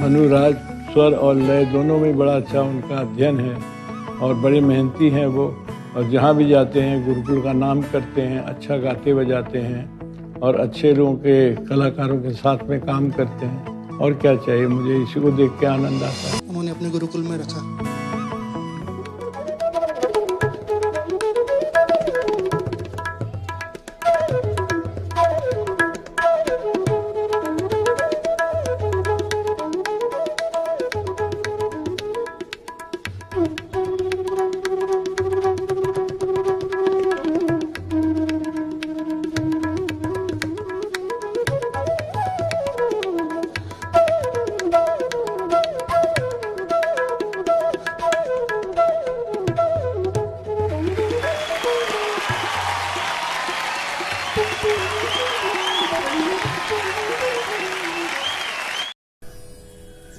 अनुराग स्वर और लय दोनों में बड़ा अच्छा उनका अध्ययन है और बड़े मेहनती हैं वो, और जहाँ भी जाते हैं गुरुकुल का नाम करते हैं, अच्छा गाते बजाते हैं और अच्छे लोगों के कलाकारों के साथ में काम करते हैं। और क्या चाहिए मुझे, इसी को देख के आनंद आता है। उन्होंने अपने गुरुकुल में रखा।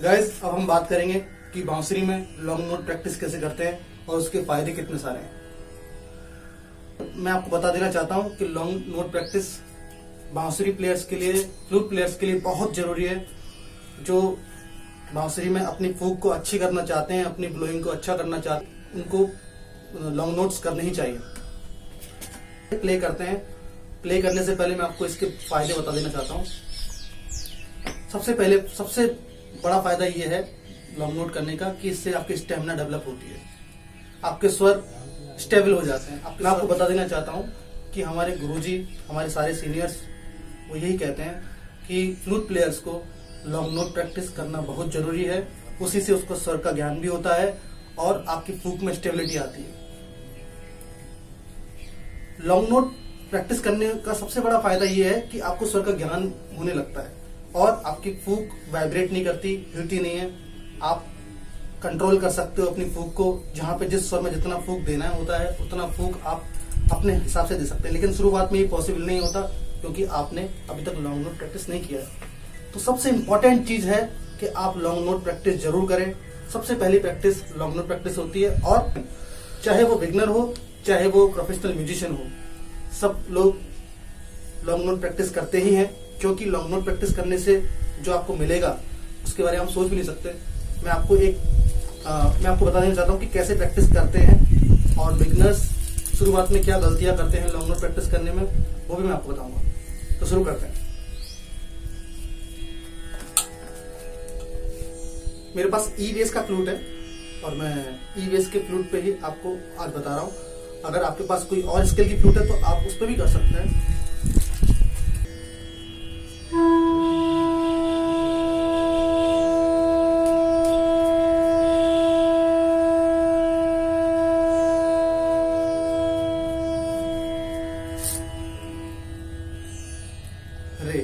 गाइस, अब हम बात करेंगे कि बांसुरी में लॉन्ग नोट प्रैक्टिस कैसे करते हैं और उसके फायदे कितने सारे हैं। मैं आपको बता देना चाहता हूं कि लॉन्ग नोट प्रैक्टिस बांसुरी प्लेयर्स के लिए, फ्लूट प्लेयर्स के लिए बहुत जरूरी है। जो बांसुरी में अपनी फूक को अच्छी करना चाहते हैं, अपनी ब्लोइंग को अच्छा करना चाहते हैं, उनको लॉन्ग नोट्स करने ही चाहिए। प्ले करते हैं, प्ले करने से पहले मैं आपको इसके फायदे बता देना चाहता हूँ। सबसे बड़ा फायदा ये है लॉन्ग नोट करने का कि इससे आपकी स्टेमिना डेवलप होती है, आपके स्वर स्टेबल हो जाते हैं। मैं आपको बता देना चाहता हूँ कि हमारे गुरुजी, हमारे सारे सीनियर्स वो यही कहते हैं कि फ्लूट प्लेयर्स को लॉन्ग नोट प्रैक्टिस करना बहुत जरूरी है। उसी से उसको स्वर का ज्ञान भी होता है और आपकी फूक में स्टेबिलिटी आती है। लॉन्ग नोट प्रैक्टिस करने का सबसे बड़ा फायदा ये है कि आपको स्वर का ज्ञान होने लगता है और आपकी फूक वाइब्रेट नहीं करती, हिलती नहीं है। आप कंट्रोल कर सकते हो अपनी फूक को, जहां पे जिस स्वर में जितना फूक देना होता है उतना फूक आप अपने हिसाब से दे सकते हैं। लेकिन शुरुआत में ये पॉसिबल नहीं होता क्योंकि आपने अभी तक लॉन्ग नोट प्रैक्टिस नहीं किया है। तो सबसे इंपॉर्टेंट चीज है कि आप लॉन्ग नोट प्रैक्टिस जरूर करें। सबसे पहली प्रैक्टिस लॉन्ग नोट प्रैक्टिस होती है, और चाहे वो बिगनर हो चाहे वो प्रोफेशनल म्यूजिशियन हो, सब लोग लॉन्ग नोट प्रैक्टिस करते ही हैं। क्योंकि लॉन्ग नोट प्रैक्टिस करने से जो आपको मिलेगा उसके बारे में हम सोच भी नहीं सकते। मैं आपको बता देना चाहता हूँ कि कैसे प्रैक्टिस करते हैं और बिगनर्स शुरुआत में क्या गलतियां करते हैं लॉन्ग नोट प्रैक्टिस करने में, वो भी मैं आपको बताऊंगा। तो शुरू करते हैं। मेरे पास ई बेस का फ्लूट है और मैं ई बेस के फ्लूट पे ही आपको आज बता रहा हूँ। अगर आपके पास कोई और स्केल की फ्लूट है तो आप उस पर भी कर सकते हैं। रे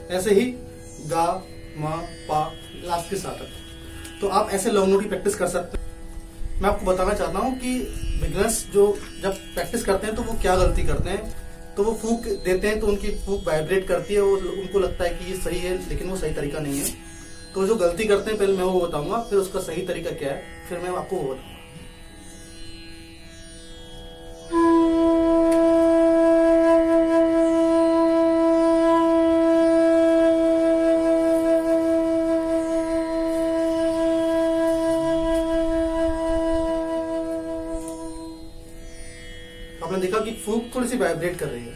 ऐसे ही गा, मा, पा, लास्ट के साथ। तो आप ऐसे लॉन्ग नोट की प्रैक्टिस कर सकते हैं। मैं आपको बताना चाहता हूँ कि बिगिनर्स जो जब प्रैक्टिस करते हैं तो वो क्या गलती करते हैं। तो वो फूक देते हैं तो उनकी फूक वाइब्रेट करती है और उनको लगता है कि ये सही है, लेकिन वो सही तरीका नहीं है। तो जो गलती करते हैं पहले मैं वो बताऊंगा, फिर उसका सही तरीका क्या है, फिर मैं आपको वो बताऊंगा। आपने देखा कि फूक थोड़ी सी वाइब्रेट कर रही है।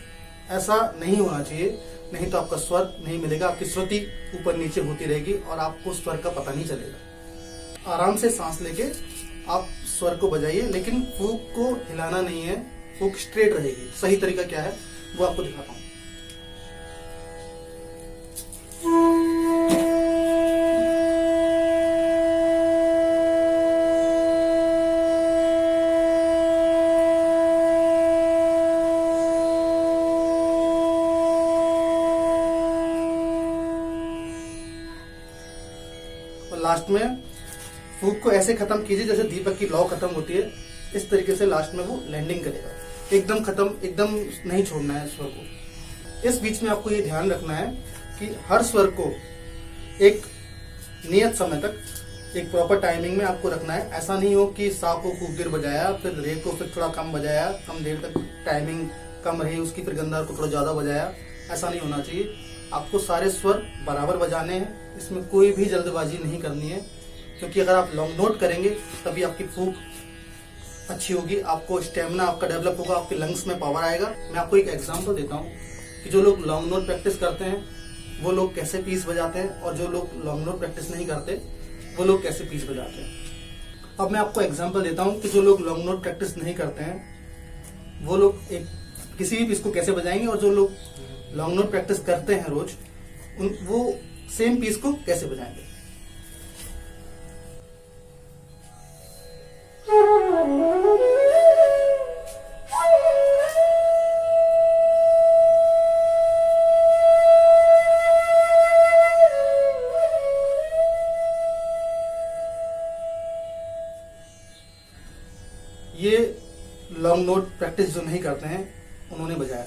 ऐसा नहीं होना चाहिए, नहीं तो आपका स्वर नहीं मिलेगा, आपकी श्रुति ऊपर नीचे होती रहेगी और आपको स्वर का पता नहीं चलेगा। आराम से सांस लेके आप स्वर को बजाइए, लेकिन फूक को हिलाना नहीं है, फूक स्ट्रेट रहेगी। सही तरीका क्या है वो आपको दिखाता हूँ। लास्ट में फूक को ऐसे खत्म कीजिए जैसे दीपक की लौ खत्म होती है। इस तरीके से लास्ट में वो लैंडिंग करेगा। एकदम खत्म, एकदम नहीं छोड़ना है स्वर को। इस बीच में आपको ये ध्यान रखना है कि हर स्वर को एक नियत समय तक एक प्रॉपर टाइमिंग में आपको रखना है। ऐसा नहीं हो कि सा को खूब देर बजाया, फिर रे को फिर थोड़ा कम बजाया, कम देर तक टाइमिंग कम रही उसकी, फिर गंधार को थोड़ा ज्यादा बजाया। ऐसा नहीं होना चाहिए। आपको सारे स्वर बराबर बजाने हैं, इसमें कोई भी जल्दबाजी नहीं करनी है, क्योंकि अगर आप लॉन्ग नोट करेंगे तभी आपकी फूक अच्छी होगी, आपको स्टेमिना आपका डेवलप होगा, आपके लंग्स में पावर आएगा। मैं आपको एक एग्जांपल देता हूँ कि जो लोग लॉन्ग नोट प्रैक्टिस करते हैं वो लोग कैसे पीस बजाते हैं, और जो लोग लॉन्ग नोट प्रैक्टिस नहीं करते वो लोग कैसे पीस बजाते हैं। अब मैं आपको एग्जांपल देता हूँ कि जो लोग लॉन्ग नोट प्रैक्टिस नहीं करते हैं वो लोग एक किसी भी पीस को कैसे बजाएंगे, और जो लोग लॉन्ग नोट प्रैक्टिस करते हैं रोज वो सेम पीस को कैसे बजाएंगे। ये लॉन्ग नोट प्रैक्टिस जो नहीं करते हैं उन्होंने बजाया,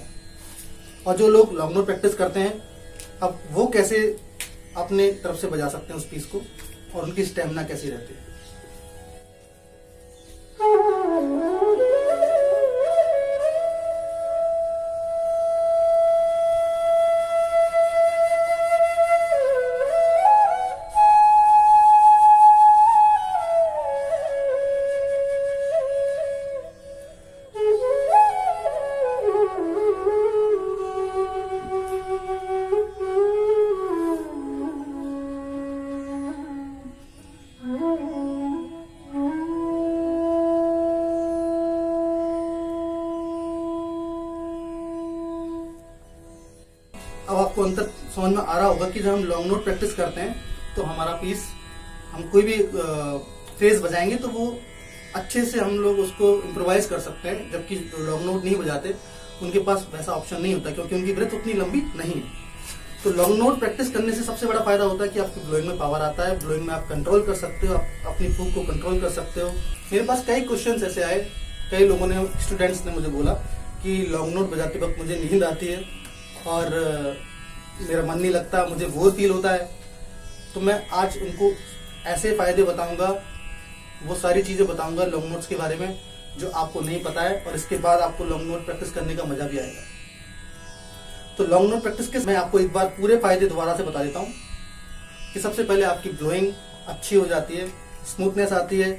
और जो लोग लॉन्ग नोट प्रैक्टिस करते हैं अब वो कैसे अपने तरफ से बजा सकते हैं उस पीस को, और उनकी स्टेमिना कैसी रहती है। अब आपको अंतर समझ में आ रहा होगा कि जब हम लॉन्ग नोट प्रैक्टिस करते हैं तो हमारा पीस, हम कोई भी फ्रेज बजाएंगे तो वो अच्छे से हम लोग उसको इम्प्रोवाइज कर सकते हैं, जबकि जो लॉन्ग नोट नहीं बजाते उनके पास वैसा ऑप्शन नहीं होता, क्योंकि उनकी ब्रेथ उतनी लंबी नहीं है। तो लॉन्ग नोट प्रैक्टिस करने से सबसे बड़ा फायदा होता है कि आपकी ब्लोइंग में पावर आता है, ब्लोइंग में आप कंट्रोल कर सकते हो, आप अपनी फूक को कंट्रोल कर सकते हो। मेरे पास कई क्वेश्चन ऐसे आए, कई लोगों ने, स्टूडेंट्स ने मुझे बोला कि लॉन्ग नोट बजाते वक्त मुझे नींद आती है और मेरा मन नहीं लगता, मुझे बोर फील होता है। तो मैं आज उनको ऐसे फायदे बताऊंगा, वो सारी चीजें बताऊंगा लॉन्ग नोट्स के बारे में जो आपको नहीं पता है, और इसके बाद आपको लॉन्ग नोट प्रैक्टिस करने का मजा भी आएगा। तो लॉन्ग नोट प्रैक्टिस के मैं आपको एक बार पूरे फायदे दोबारा से बता देता हूँ कि सबसे पहले आपकी ब्लोइंग अच्छी हो जाती है, स्मूथनेस आती है,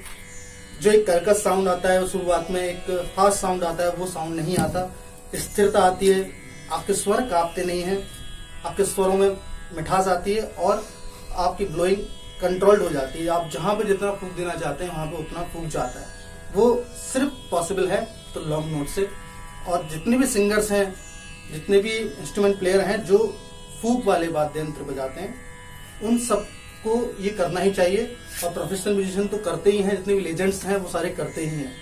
जो एक कर्कश साउंड आता है शुरुआत में, एक फास्ट साउंड आता है, वो साउंड नहीं आता, स्थिरता आती है, आपके स्वर कांपते नहीं हैं, आपके स्वरों में मिठास आती है, और आपकी ब्लोइंग कंट्रोल्ड हो जाती है। आप जहां पे जितना फूंक देना चाहते हैं वहां पे उतना फूंक जाता है। वो सिर्फ पॉसिबल है तो लॉन्ग नोट से। और जितने भी सिंगर्स हैं, जितने भी इंस्ट्रूमेंट प्लेयर हैं जो फूक वाले वाद्य यंत्र बजाते हैं, उन सबको ये करना ही चाहिए, और प्रोफेशनल म्यूजिशियन तो करते ही हैं, जितने भी लेजेंड्स हैं वो सारे करते ही हैं।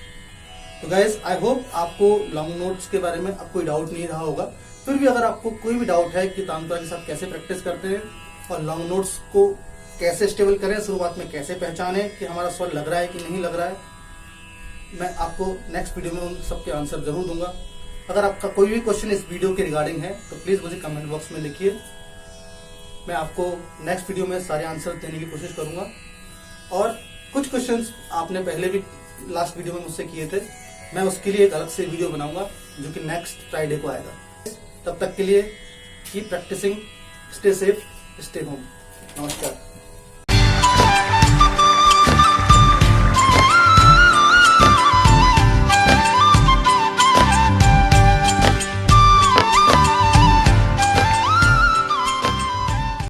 तो गाइस, आई होप आपको लॉन्ग नोट्स के बारे में अब कोई डाउट नहीं रहा होगा। फिर भी अगर आपको कोई भी डाउट है कि तानपुरा के साथ कैसे प्रैक्टिस करते हैं और लॉन्ग नोट्स को कैसे स्टेबल करें, शुरुआत में कैसे पहचानें कि हमारा स्वर लग रहा है कि नहीं लग रहा है, मैं आपको नेक्स्ट वीडियो में उन सबके आंसर जरूर दूंगा। अगर आपका कोई भी क्वेश्चन इस वीडियो के रिगार्डिंग है तो प्लीज मुझे कमेंट बॉक्स में लिखिए, मैं आपको नेक्स्ट वीडियो में सारे आंसर देने की कोशिश करूंगा। और कुछ क्वेश्चंस आपने पहले भी लास्ट वीडियो में मुझसे किए थे, मैं उसके लिए एक अलग से वीडियो बनाऊंगा जो कि नेक्स्ट फ्राइडे को आएगा। तब तक के लिए keep practicing, stay safe, stay home. नमस्कार।